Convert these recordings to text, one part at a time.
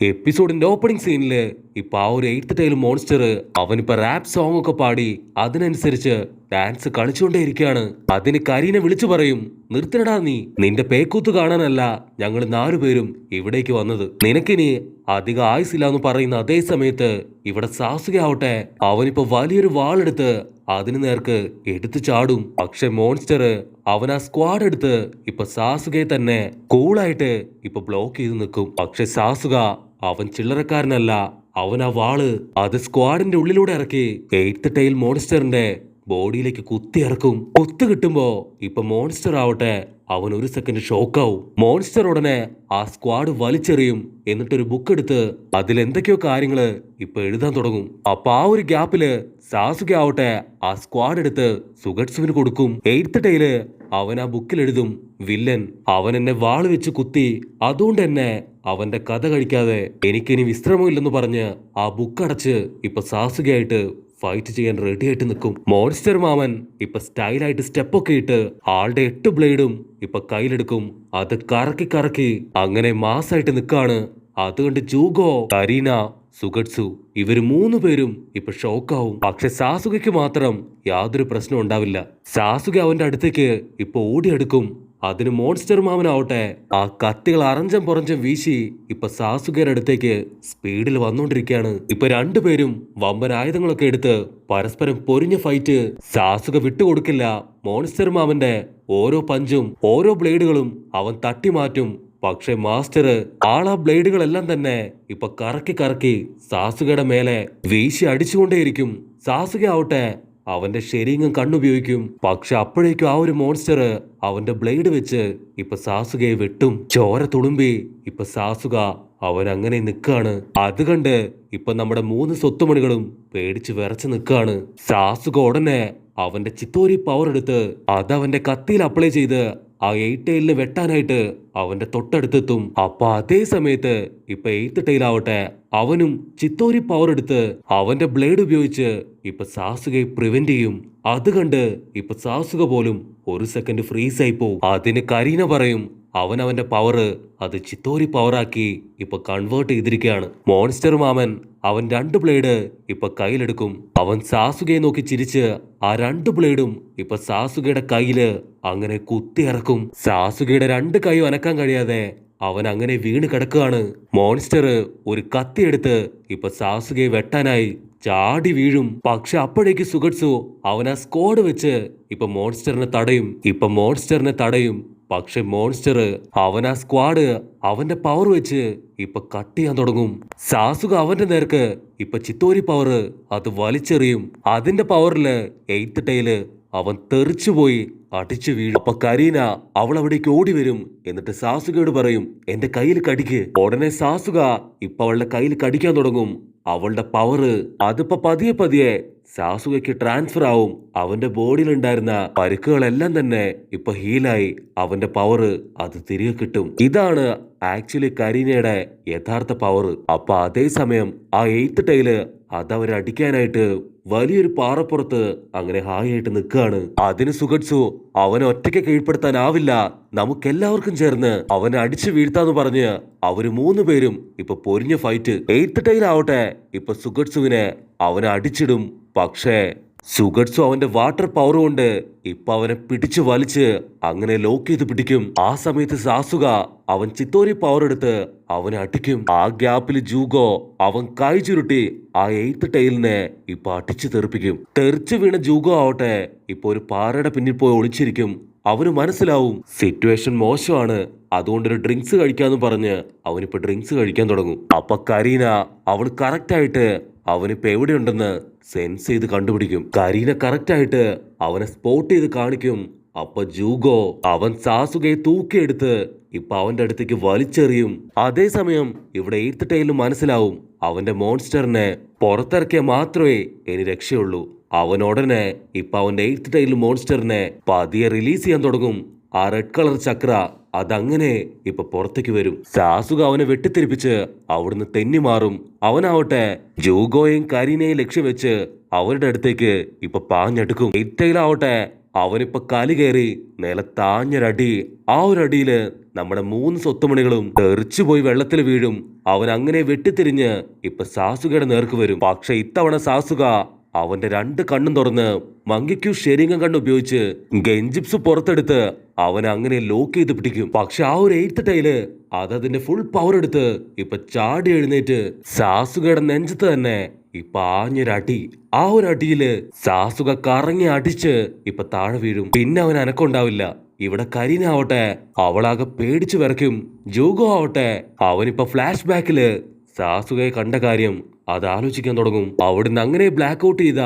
എപ്പിസോഡിന്റെ opening സീനില് ഇപ്പൊ ആ ഒരു എയ്ത്ത് ടൈൽ മോൺസ്റ്റർ അവനിപ്പോ റാപ്പ് സോങ് ഒക്കെ പാടി അതിനനുസരിച്ച് ഡാൻസ് കളിച്ചുകൊണ്ടേ ഇരിക്കുകയാണ്. അതിന് കരീനെ വിളിച്ചു പറയും, നിർത്തണടാ, നിന്റെ പേക്കൂത്ത് കാണാനല്ല ഞങ്ങൾ 4 പേരും ഇവിടേക്ക് വന്നത്. നിനക്കിനി അധിക ആയുസില്ലാന്ന് പറയുന്ന അതേ സമയത്ത് ഇവിടെ സാസുക ആവട്ടെ, അവനിപ്പോ വലിയൊരു വാളെടുത്ത് അതിന് നേർക്ക് എടുത്തു ചാടും. പക്ഷെ മോൺസ്റ്റർ അവൻ ആ സ്ക്വാഡ് എടുത്ത് ഇപ്പൊ സാസുകയെ തന്നെ കൂളായിട്ട് ഇപ്പൊ ബ്ലോക്ക് ചെയ്ത് നിൽക്കും. പക്ഷെ സാസുക അവൻ ചില്ലറക്കാരനല്ല. അവൻ ആ വാള് അത് സ്ക്വാഡിന്റെ ഉള്ളിലൂടെ ഇറക്കി എയ്ത്ത് ടൈൽ മോൺസ്റ്ററിന്റെ ബോഡിയിലേക്ക് കുത്തി ഇറക്കും. കുത്തു കിട്ടുമ്പോ ഇപ്പൊ മോൺസ്റ്റർ ആവട്ടെ അവൻ ഒരു സെക്കൻഡ് ഷോക്കാവും. മോൺസ്റ്റർ ഉടനെ ആ സ്ക്വാഡ് വലിച്ചെറിയും. എന്നിട്ടൊരു ബുക്ക് എടുത്ത് അതിലെന്തൊക്കെയോ കാര്യങ്ങള് ഇപ്പൊ എഴുതാൻ തുടങ്ങും. അപ്പൊ ആ ഒരു ഗ്യാപ്പില് സാസുക ആവട്ടെ ആ സ്ക്വാഡ് എടുത്ത് സുഗട്സുവിന് കൊടുക്കും. എയ്ത്ത് ടൈല് അവൻ ആ ബുക്കിൽ എഴുതും, വില്ലൻ അവൻ എന്നെ വാള് വെച്ച് കുത്തി, അതുകൊണ്ട് തന്നെ അവന്റെ കഥ കഴിക്കാതെ എനിക്കിനി വിശ്രമമില്ലെന്ന് പറഞ്ഞ് ആ ബുക്ക് അടച്ച് ഇപ്പൊ സാസുകയായിട്ട് ഫൈറ്റ് ചെയ്യാൻ റെഡി ആയിട്ട് നിൽക്കും. മോൺസ്റ്റർ മാമൻ ഇപ്പൊ സ്റ്റൈലായിട്ട് സ്റ്റെപ്പൊക്കെ ഇട്ട് ആളുടെ 8 ബ്ലേഡും ഇപ്പൊ കയ്യിലെടുക്കും. അത് കറക്കി കറക്കി അങ്ങനെ മാസായിട്ട് നിൽക്കാണ്. അതുകൊണ്ട് ജൂഗോ, കരീന, സുഗട്സു ഇവര് 3 പേരും ഇപ്പൊ ഷോക്കാവും. പക്ഷെ സാസുകയ്ക്ക് മാത്രം യാതൊരു പ്രശ്നം ഉണ്ടാവില്ല. സാസുക അവന്റെ അടുത്തേക്ക് ഇപ്പൊ ഓടിയെടുക്കും. അതിന് മോൺസ്റ്റർ മാമനാവട്ടെ ആ കത്തികൾ അറഞ്ചം പുറഞ്ചം വീശി ഇപ്പൊ സാസുകയുടെ അടുത്തേക്ക് സ്പീഡിൽ വന്നോണ്ടിരിക്കുകയാണ്. ഇപ്പൊ 2 പേരും വമ്പൻ ആയുധങ്ങളൊക്കെ എടുത്ത് പരസ്പരം പൊരിഞ്ഞ ഫൈറ്റ്. സാസുക വിട്ടുകൊടുക്കില്ല. മോൺസ്റ്റർ മാമന്റെ ഓരോ പഞ്ചും ഓരോ ബ്ലേഡുകളും അവൻ തട്ടിമാറ്റും. പക്ഷെ മാസ്റ്റർ ആളാ ബ്ലേഡുകളെല്ലാം തന്നെ ഇപ്പൊ കറക്കി കറക്കി സാസുകയുടെ മേലെ വീശി അടിച്ചുകൊണ്ടേയിരിക്കും. സാസുക ആവട്ടെ അവന്റെ ശരീരം കണ്ണുപയോഗിക്കും. പക്ഷെ അപ്പോഴേക്കും ആ ഒരു മോൺസ്റ്റർ അവന്റെ ബ്ലേഡ് വെച്ച് ഇപ്പൊ സാസുകയെ വെട്ടും. ചോര തുളുമ്പി ഇപ്പൊ സാസുക അവൻ അങ്ങനെ നിൽക്കാണ്. അത് കണ്ട് ഇപ്പൊ നമ്മുടെ 3 സ്വത്തുമണികളും പേടിച്ച് വിറച്ച് നിൽക്കാണ്. സാസുക ഉടനെ അവന്റെ ചിത്തോരി പവർ എടുത്ത് അതവന്റെ കത്തിയിൽ അപ്ലൈ ചെയ്ത് ആ 8 ടൈലിന് വെട്ടാനായിട്ട് അവന്റെ തൊട്ടടുത്തെത്തും. അപ്പൊ അതേ സമയത്ത് ഇപ്പൊ 8 ടൈൽ ആവട്ടെ അവനും ചിത്തോരി പവർ എടുത്ത് അവന്റെ ബ്ലേഡ് ഉപയോഗിച്ച് ഇപ്പൊ സാസുകയെ പ്രിവെന്റ് ചെയ്യും. അത് കണ്ട് ഇപ്പൊ സാസുക പോലും ഒരു സെക്കൻഡ് ഫ്രീസ് ആയി പോവും. അതിന് കരീന പറയും, അവന്റെ പവറ് അത് ചിത്തോരി പവറാക്കി ഇപ്പൊ കൺവേർട്ട് ചെയ്തിരിക്കുകയാണ്. മോൺസ്റ്റർ മാമൻ അവൻ 2 ബ്ലേഡ് ഇപ്പൊ കയ്യിലെടുക്കും. അവൻ സാസുകയെ നോക്കി ചിരിച്ച് ആ 2 ബ്ലേഡും ഇപ്പൊ സാസുകയുടെ കയ്യില് അങ്ങനെ കുത്തി ഇറക്കും. സാസുകയുടെ 2 കൈയും അനക്കാൻ കഴിയാതെ അവൻ അങ്ങനെ വീണ് കിടക്കുകയാണ്. മോൺസ്റ്റർ ഒരു കത്തി എടുത്ത് ഇപ്പൊ സാസുകയെ വെട്ടാനായി ചാടി വീഴും. പക്ഷെ അപ്പോഴേക്ക് സുഗട്സു അവൻ ആ സ്ക്വാഡ് വെച്ച് ഇപ്പൊ മോൺസ്റ്ററിനെ തടയും. പക്ഷെ മോൺസ്റ്റർ അവൻ ആ സ്ക്വാഡ് അവന്റെ പവർ വെച്ച് ഇപ്പൊ കട്ട് ചെയ്യാൻ തുടങ്ങും. സാസുക അവന്റെ നേർക്ക് ഇപ്പൊ ചിത്തോരി പവർ അത് വലിച്ചെറിയും. അതിന്റെ പവറില് 8 ടൈല് അവൻ തെറിച്ചുപോയി അടിച്ചു വീഴും. അപ്പൊ കരീന അവൾ അവിടേക്ക് ഓടി വരും. എന്നിട്ട് സാസുകയോട് പറയും, എന്റെ കയ്യിൽ കടിക്ക്. ഉടനെ സാസുക ഇപ്പൊ അവളുടെ കയ്യിൽ കടിക്കാൻ തുടങ്ങും. അവളുടെ പവറ് അതിപ്പോ പതിയെ പതിയെ സാസുകയ്ക്ക് ട്രാൻസ്ഫർ ആവും. അവന്റെ ബോഡിയിൽ ഉണ്ടായിരുന്ന പരുക്കുകളെല്ലാം തന്നെ ഇപ്പൊ ഹീലായി അവന്റെ പവറ് അത് തിരികെ കിട്ടും. ഇതാണ് ആക്ച്വലി കരീനയുടെ യഥാർത്ഥ പവർ. അപ്പൊ അതേസമയം ആ 8 ടൈല് അതവരടിക്കാനായിട്ട് വലിയൊരു പാറപ്പുറത്ത് അങ്ങനെ ഹായായിട്ട് നിൽക്കുകയാണ്. അതിന് സുഗട്സു അവനെ ഒറ്റയ്ക്ക് കീഴ്പ്പെടുത്താനാവില്ല, നമുക്കെല്ലാവർക്കും ചേർന്ന് അവനെ അടിച്ചു വീഴ്ത്താന്ന് പറഞ്ഞ് അവര് 3 പേരും ഇപ്പൊ പൊരിഞ്ഞ ഫൈറ്റ്. 8 ടൈൽ ആവട്ടെ ഇപ്പൊ സുഗട്സുവിനെ അവനെ അടിച്ചിടും. പക്ഷേ സുഗട്സു അവന്റെ വാട്ടർ പവർ കൊണ്ട് ഇപ്പൊ അവനെ പിടിച്ചു വലിച്ച് അങ്ങനെ ലോക്ക് ചെയ്ത് പിടിക്കും. ആ സമയത്ത് സാസുക അവൻ ചിത്തോരി പവർ എടുത്ത് അവനെ അടിക്കും. ആ ഗ്യാപ്പിൽ ജൂഗോ അവൻ കൈ ചുരുട്ടി ആ 8 ടൈലിനെ ഇപ്പൊ അടിച്ചു തെറിപ്പിക്കും. തെറിച്ചു വീണ ജൂഗോ ആവട്ടെ ഇപ്പൊ ഒരു പാറയുടെ പിന്നിൽ പോയി ഒളിച്ചിരിക്കും. അവന് മനസ്സിലാവും സിറ്റുവേഷൻ മോശമാണ്, അതുകൊണ്ടൊരു ഡ്രിങ്ക്സ് കഴിക്കാന്ന് പറഞ്ഞ് അവനിപ്പോ ഡ്രിങ്ക്സ് കഴിക്കാൻ തുടങ്ങും. അപ്പൊ കരീന അവൾ കറക്റ്റ് ആയിട്ട് അവനിപ്പോ എവിടെയുണ്ടെന്ന് സെൻസ് ചെയ്ത് കണ്ടുപിടിക്കും. കരീന കറക്റ്റ് ആയിട്ട് അവനെ സ്പോട്ട് ചെയ്ത് കാണിക്കും. അപ്പൊ ജൂഗോ അവൻ സാസുകയെ തൂക്കിയെടുത്ത് ഇപ്പൊ അവന്റെ അടുത്തേക്ക് വലിച്ചെറിയും. അതേസമയം ഇവിടെ 8 ടൈലിന് മനസ്സിലാവും അവന്റെ മോൺസ്റ്ററിനെ പുറത്തിറക്കിയാൽ മാത്രമേ ഇനി രക്ഷയുള്ളൂ. അവൻ ഉടനെ ഇപ്പൊ അവന്റെ 8 ടൈൽ മോൺസ്റ്ററിനെ പതിയെ റിലീസ് ചെയ്യാൻ തുടങ്ങും. ആ റെഡ് കളർ ചക്ര അതങ്ങനെ ഇപ്പൊ പുറത്തേക്ക് വരും. സാസുക അവനെ വെട്ടിത്തെറിപ്പിച്ച് അവിടുന്ന് തെന്നി മാറും. അവനാവട്ടെ ജൂഗോയും കരീനയും ലക്ഷ്യം വെച്ച് അവരുടെ അടുത്തേക്ക് ഇപ്പൊ പാഞ്ഞെടുക്കും. 8 ടൈലാവട്ടെ അവനിപ്പോ കലി കയറി നിലത്താഞ്ഞൊരടി. ആ ഒരു അടിയില് നമ്മുടെ 3 സ്വത്തുമണികളും തെറിച്ചുപോയി വെള്ളത്തിൽ വീഴും. അവൻ അങ്ങനെ വെട്ടിത്തിരിഞ്ഞ് ഇപ്പൊ സാസുകയുടെ നേർക്ക് വരും. പക്ഷെ ഇത്തവണ സാസുക അവന്റെ 2 കണ്ണും തുറന്ന് മങ്കിക്കു ശരീരം കണ്ണ് ഉപയോഗിച്ച് ഗെഞ്ചിപ്സ് പുറത്തെടുത്ത് അവൻ അങ്ങനെ ലോക്ക് ചെയ്ത് പിടിക്കും. പക്ഷെ ആ ഒരു 8th ടൈല് അതിന്റെ ഫുൾ പവർ എടുത്ത് ഇപ്പൊ ചാടി എഴുന്നേറ്റ് സാസുകയുടെ നെഞ്ചത്ത് തന്നെ ഇപ്പൊ ആഞ്ഞൊരടി. ആ ഒരു അടിയില് സാസുക കറങ്ങി അടിച്ച് ഇപ്പൊ താഴെ വീഴും. പിന്നെ അവൻ അനക്കമുണ്ടാവില്ല. ഇവിടെ കരീന ആവട്ടെ അവളാകെ പേടിച്ചു വിറയ്ക്കും. ജൂഗോ ആവട്ടെ അവനിപ്പോ ഫ്ലാഷ് ബാക്കില് സാസുകയെ കണ്ട കാര്യം അത് ആലോചിക്കാൻ തുടങ്ങും. അവിടുന്ന് അങ്ങനെ ബ്ലാക്ക് ഔട്ട് ചെയ്ത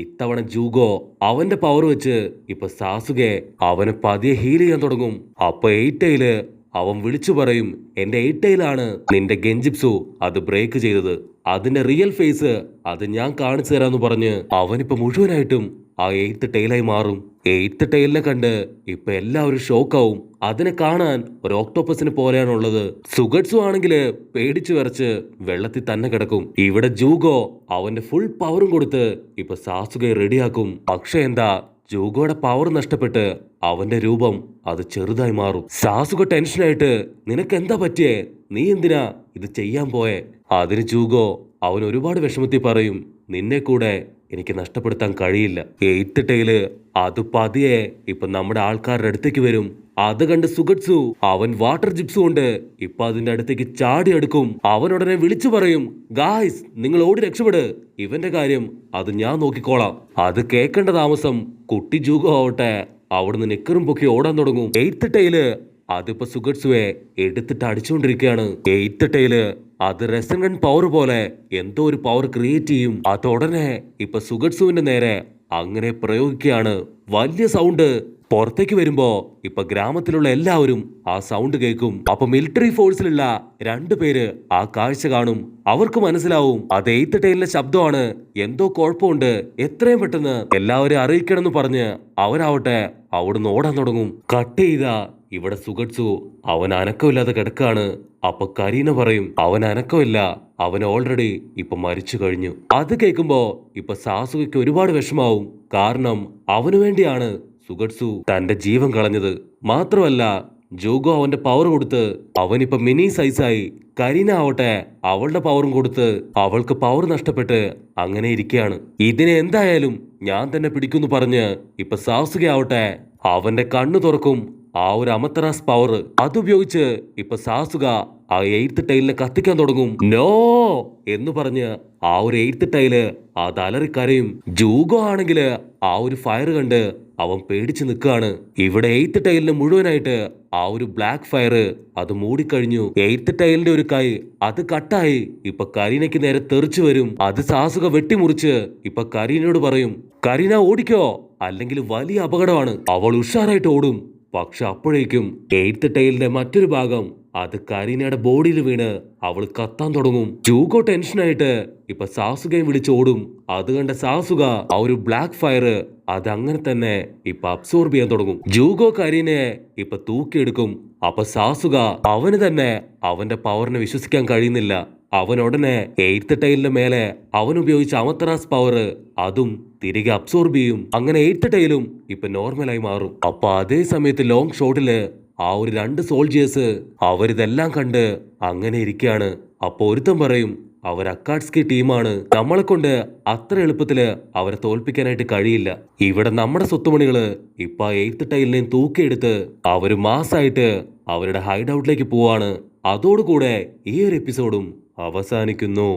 ഇത്തവണ ജൂഗോ അവന്റെ പവർ വെച്ച് ഇപ്പൊ സാസുകെ അവന് പതിയെ ഹീൽ ചെയ്യാൻ തുടങ്ങും. അപ്പൊ 8 ടൈല് അവൻ വിളിച്ചു പറയും, എന്റെ 8 ടൈലാണ് നിന്റെ ഗെഞ്ചിപ്സു അത് ബ്രേക്ക് ചെയ്തത്. അതിന്റെ റിയൽ ഫേസ് അത് ഞാൻ കാണിച്ചു തരാന്ന് പറഞ്ഞ് അവനിപ്പോ മുഴുവനായിട്ടും ആ 8th ടൈലായി മാറും. 8th ടൈലിനെ കണ്ട് ഇപ്പൊ എല്ലാവരും ഷോക്കാവും. അതിനെ കാണാൻ ഒരു ഓക്ടോപ്പസിന് പോലെയാണുള്ളത്. സുഗട്സു ആണെങ്കില് പേടിച്ചു വിറച്ച് വെള്ളത്തിൽ തന്നെ കിടക്കും. ഇവിടെ ജൂഗോ അവന്റെ ഫുൾ പവറും കൊടുത്ത് ഇപ്പൊ സാസുകയെ റെഡിയാക്കും. പക്ഷെ എന്താ, ജൂഗോയുടെ പവർ നഷ്ടപ്പെട്ട് അവന്റെ രൂപം അത് ചെറുതായി മാറും. സാസുക ടെൻഷനായിട്ട്, നിനക്ക് എന്താ പറ്റിയേ, നീ എന്തിനാ ഇത് ചെയ്യാൻ പോയെ? അതിന് ജൂഗോ അവൻ ഒരുപാട് വിഷമത്തിൽ പറയും, നിന്നെ കൂടെ എനിക്ക് നഷ്ടപ്പെടുത്താൻ കഴിയില്ല. 8th ടൈല് അത് പതിയെ ഇപ്പൊ നമ്മുടെ ആൾക്കാരുടെ അടുത്തേക്ക് വരും. അത് കണ്ട് സുഗട്സു അവൻ വാട്ടർ ജിപ്സ് കൊണ്ട് ഇപ്പൊ അതിന്റെ അടുത്തേക്ക് ചാടി എടുക്കും. അവൻ ഉടനെ വിളിച്ചു പറയും, ഗായ്സ് നിങ്ങൾ ഓടി രക്ഷപ്പെട്, ഇവന്റെ കാര്യം അത് ഞാൻ നോക്കിക്കോളാം. അത് കേൾക്കേണ്ട താമസം കുട്ടി ജൂഗോ ആവട്ടെ അവിടുന്ന് നിക്കറും പൊക്കി ഓടാൻ തുടങ്ങും. 8th ടൈല് അതിപ്പോ സുഗട്സുവെ എടുത്തിട്ട് അടിച്ചുകൊണ്ടിരിക്കുകയാണ്. 8th ടൈല് അത് റെസനൻ പവർ പോലെ എന്തോ ഒരു പവർ ക്രിയേറ്റ് ചെയ്യും. അതുടനെ ഇപ്പൊ സുഗട്സുവിന്റെ നേരെ അങ്ങനെ പ്രയോഗിക്കുകയാണ്. വലിയ സൗണ്ട് പുറത്തേക്ക് വരുമ്പോ ഇപ്പൊ ഗ്രാമത്തിലുള്ള എല്ലാവരും ആ സൗണ്ട് കേൾക്കും. അപ്പൊ മിലിറ്ററി ഫോഴ്സിലുള്ള 2 പേര് ആ കാഴ്ച കാണും. അവർക്ക് മനസ്സിലാവും അത് 8th ടൈലിന്റെ ശബ്ദമാണ്, എന്തോ കുഴപ്പമുണ്ട്, എത്രയും പെട്ടെന്ന് എല്ലാവരെയും അറിയിക്കണം എന്ന് പറഞ്ഞ് അവരാവട്ടെ അവിടുന്ന് ഓടാൻ തുടങ്ങും. കട്ട് ചെയ്ത ഇവിടെ സുഗട്സു അവൻ അനക്കമില്ലാതെ കിടക്കാണ്. അപ്പൊ കരീന പറയും, അവൻ അനക്കമില്ല, അവൻ ഓൾറെഡി ഇപ്പൊ മരിച്ചു കഴിഞ്ഞു. അത് കേൾക്കുമ്പോ ഇപ്പൊ സാസുകയ്ക്ക് ഒരുപാട് വിഷമാവും. കാരണം അവനു വേണ്ടിയാണ് സുഗട്സു തന്റെ ജീവൻ കളഞ്ഞത്. മാത്രമല്ല ജൂഗോ അവന്റെ പവർ കൊടുത്ത് അവനിപ്പോ മിനി സൈസായി. കരീന ആവട്ടെ അവളുടെ പവറും കൊടുത്ത് അവൾക്ക് പവർ നഷ്ടപ്പെട്ട് അങ്ങനെ ഇരിക്കുകയാണ്. ഇതിനെ എന്തായാലും ഞാൻ തന്നെ പിടിക്കുന്നു പറഞ്ഞ് ഇപ്പൊ സാസുക ആവട്ടെ അവന്റെ കണ്ണു തുറക്കും. ആ ഒരു അമത്തറാസ് പവർ അതുപയോഗിച്ച് ഇപ്പൊ സാസുക ആ 8th ടൈലിനെ കത്തിക്കാൻ തുടങ്ങും. നോ എന്ന് പറഞ്ഞ് ആ ഒരു 8th ടൈല് അത് അലറിക്കരയും. ജൂഗോ ആണെങ്കില് ആ ഒരു ഫയർ കണ്ട് അവൻ പേടിച്ചു നിൽക്കുകയാണ്. ഇവിടെ 8th ടൈലിന് മുഴുവനായിട്ട് ആ ഒരു ബ്ലാക്ക് ഫയർ അത് മൂടിക്കഴിഞ്ഞു. 8th ടൈലിന്റെ ഒരു കൈ അത് കട്ടായി ഇപ്പൊ കരീനയ്ക്ക് നേരെ തെറിച്ചു വരും. അത് സാസുക വെട്ടിമുറിച്ച് ഇപ്പൊ കരീനയോട് പറയും, കരീന ഓടിക്കോ, അല്ലെങ്കിൽ വലിയ അപകടമാണ്. അവൾ ഉഷാറായിട്ട് ഓടും. പക്ഷെ അപ്പോഴേക്കും 8th ടൈലിന്റെ മറ്റൊരു ഭാഗം അത് കരീനയുടെ ബോഡിയിൽ വീണ് അവൾ കത്താൻ തുടങ്ങും. ജൂഗോ ടെൻഷനായിട്ട് ഇപ്പൊ സാസുകയും വിളിച്ചോടും. അത് കണ്ട സാസുക ആ ഒരു ബ്ലാക്ക് ഫയർ അത് അങ്ങനെ തന്നെ ഇപ്പൊ അബ്സോർബ് ചെയ്യാൻ തുടങ്ങും. ജൂഗോ കരീനയെ ഇപ്പൊ തൂക്കിയെടുക്കും. അപ്പൊ സാസുക അവന് തന്നെ അവന്റെ പവറിനെ വിശ്വസിക്കാൻ കഴിയുന്നില്ല. അവൻ ഉടനെ 8th ടൈലിന്റെ മേലെ അവൻ ഉപയോഗിച്ച അമത്തറാസ് പവർ അതും തിരികെ അബ്സോർബ് ചെയ്യും. അങ്ങനെ 8th ടൈലും ഇപ്പൊ നോർമലായി മാറും. അപ്പൊ അതേ സമയത്ത് ലോങ് ഷോട്ടില് ആ ഒരു 2 സോൾജേഴ്സ് അവരിതെല്ലാം കണ്ട് അങ്ങനെ ഇരിക്കുകയാണ്. അപ്പൊ ഒരുത്തൻ പറയും, അവർ അക്കാഡ്സ്കി ടീമാണ്, നമ്മളെ കൊണ്ട് അത്ര എളുപ്പത്തില് അവരെ തോൽപ്പിക്കാനായിട്ട് കഴിയില്ല. ഇവിടെ നമ്മുടെ സ്വത്തുമണികള് ഇപ്പൊ 8th ടൈലിനെയും തൂക്കിയെടുത്ത് അവര് മാസായിട്ട് അവരുടെ ഹൈഡ് ഔട്ടിലേക്ക് പോവാണ്. അതോടുകൂടെ ഈ ഒരു എപ്പിസോഡും അവസാനിക്കുന്നു.